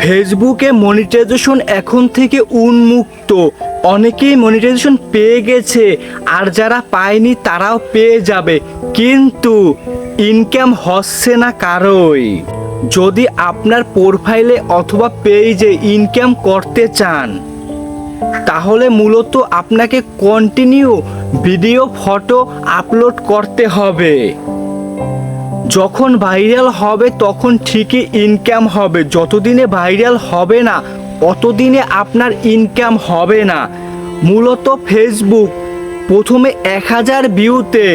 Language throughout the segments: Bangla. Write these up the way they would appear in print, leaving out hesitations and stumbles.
ফেসবুকে মনিটাইজেশন এখন থেকে উন্মুক্ত। অনেকেই মনিটাইজেশন পেয়ে গেছে, আর যারা পায়নি তারাও পেয়ে যাবে, কিন্তু ইনকাম হচ্ছে না কারোই। যদি আপনার প্রোফাইলে অথবা পেজে ইনকাম করতে চান, তাহলে মূলত আপনাকে কন্টিনিউ ভিডিও ফটো আপলোড করতে হবে। যখন ভাইরাল হবে তখন ঠিকই ইনকাম হবে, যতদিনে ভাইরাল হবে না অতদিনে আপনার ইনকাম হবে না। মূলত ফেসবুক প্রথমে 1000 ভিউতে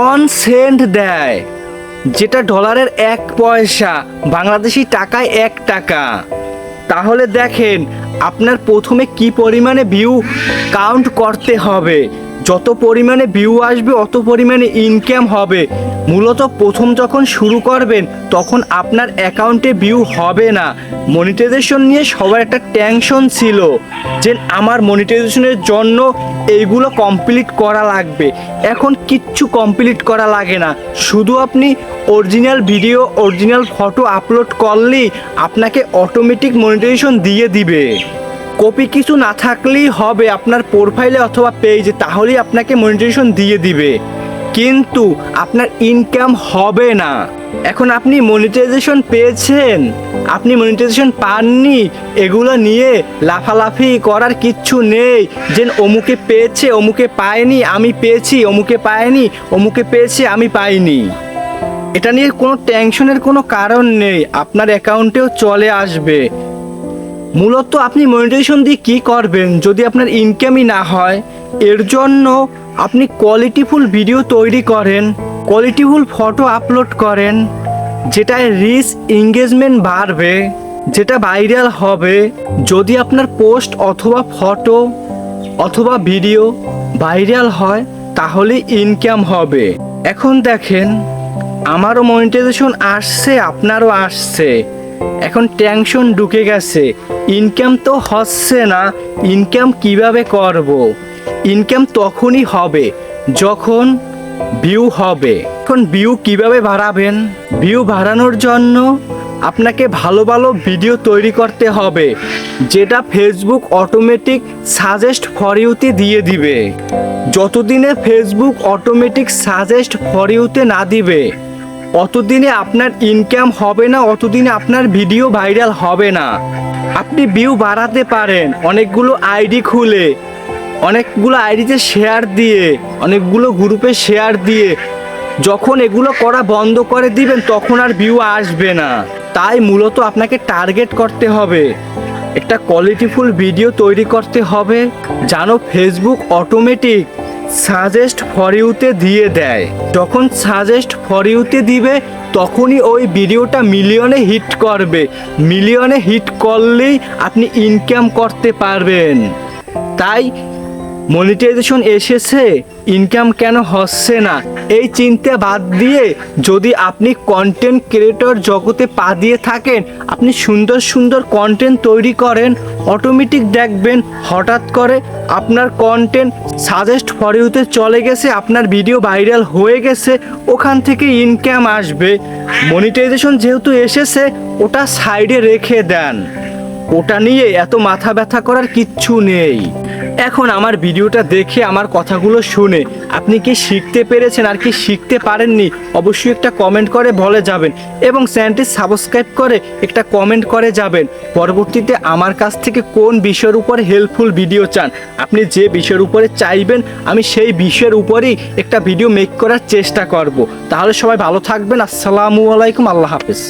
1 সেন্ট দেয়, যেটা ডলারের 1 পয়সা, বাংলাদেশি টাকায় 1 টাকা। তাহলে দেখেন আপনার প্রথমে কি পরিমাণে ভিউ কাউন্ট করতে হবে। যত পরিমাণে ভিউ আসবে অত পরিমাণে ইনকাম হবে। মূলত প্রথম যখন শুরু করবেন তখন আপনার অ্যাকাউন্টে ভিউ হবে না। মনিটাইজেশন নিয়ে সবার একটা টেনশন ছিল যে আমার মনিটাইজেশনের জন্য এইগুলো কমপ্লিট করা লাগবে। এখন কিচ্ছু কমপ্লিট করা লাগে না, শুধু আপনি original video original photo upload করলেই আপনাকে অটোমেটিক মনিটাইজেশন দিয়ে দিবে। কপি কিছু না থাকলেই হবে আপনার প্রোফাইলে অথবা পেজে, তাহলেই আপনাকে মনিটাইজেশন দিয়ে দিবে, কিন্তু আপনার ইনকাম হবে না। এখন আপনি মনিটাইজেশন পেয়েছেন, আপনি মনিটাইজেশন পাননি, এগুলো নিয়ে লাফালাফি করার কিচ্ছু নেই যে অমুকে পেয়েছে অমুকে পায়নি, আমি পেয়েছি অমুকে পায়নি, অমুকে পেয়েছে আমি পাইনি। এটা নিয়ে কোনো টেনশনের কোনো কারণ নেই, আপনার অ্যাকাউন্টেও চলে আসবে। মূলত আপনি মনিটাইজেশন দিয়ে কী করবেন যদি আপনার ইনকামই না হয়? এর জন্য আপনি কোয়ালিটিফুল ভিডিও তৈরি করেন, কোয়ালিটিফুল ফটো আপলোড করেন, যেটায় রিচ এঙ্গেজমেন্ট বাড়বে, যেটা ভাইরাল হবে। যদি আপনার পোস্ট অথবা ফটো অথবা ভিডিও ভাইরাল হয় তাহলে ইনকাম হবে। এখন দেখেন আমারও মনিটাইজেশন আসছে, আপনারও আসছে, এখন টেনশন ঢুকে গেছে, ইনকাম তো হচ্ছে না, ইনকাম কিভাবে করব? ইনকাম তখনই হবে যখন ভিউ হবে। এখন ভিউ কিভাবে বাড়াবেন? ভিউ বাড়ানোর জন্য আপনাকে ভালো ভালো ভিডিও তৈরি করতে হবে, যেটা ফেসবুক অটোমেটিক সাজেস্ট ফর ইউতে দিয়ে দিবে। যতদিনে ফেসবুক অটোমেটিক সাজেস্ট ফর ইউতে না দিবে অতদিনে আপনার ইনকাম হবে না, অতদিনে আপনার ভিডিও ভাইরাল হবে না। আপনি ভিউ বাড়াতে পারেন অনেকগুলো আইডি খুলে, অনেকগুলো আইডিতে শেয়ার দিয়ে, অনেকগুলো গ্রুপে শেয়ার দিয়ে। যখন এগুলো করা বন্ধ করে দিবেন তখন আর ভিউ আসবে না। তাই মূলত আপনাকে টার্গেট করতে হবে, একটা কোয়ালিটিফুল ভিডিও তৈরি করতে হবে যেন ফেসবুক অটোমেটিক সাজেস্ট ফর ইউতে দিয়ে দেয়। যখন সাজেস্ট ফর ইউতে দিবে তখনই ওই ভিডিওটা মিলিয়নে হিট করবে, মিলিয়নে হিট করলেই আপনি ইনকাম করতে পারবেন। তাই মনিটাইজেশন এসেছে, ইনকাম কেন হচ্ছে না এই চিন্তা বাদ দিয়ে যদি আপনি কন্টেন্ট ক্রিয়েটর জগতে পা দিয়ে থাকেন, আপনি সুন্দর সুন্দর কন্টেন্ট তৈরি করেন, অটোমেটিক দেখবেন হঠাৎ করে আপনার কন্টেন্ট সাজেস্ট ফর ইউতে চলে গেছে, আপনার ভিডিও ভাইরাল হয়ে গেছে, ওখান থেকে ইনকাম আসবে। মনিটাইজেশন যেহেতু এসেছে ওটা সাইডে রেখে দেন, ওটা নিয়ে এত মাথা ব্যথা করার কিচ্ছু নেই। এখন আমার ভিডিওটা দেখে আমার কথাগুলো শুনে আপনি কি শিখতে পেরেছেন আর কি শিখতে পারেননি অবশ্যই একটা কমেন্ট করে বলে যাবেন, এবং চ্যানেলটি সাবস্ক্রাইব করে একটা কমেন্ট করে যাবেন। পরবর্তীতে আমার কাছ থেকে কোন বিষয়ের উপরে হেল্পফুল ভিডিও চান, আপনি যে বিষয়ের উপরে চাইবেন আমি সেই বিষয়ের উপরেই একটা ভিডিও মেক করার চেষ্টা করব। তাহলে সবাই ভালো থাকবেন। আসসালামু আলাইকুম, আল্লাহ হাফেজ।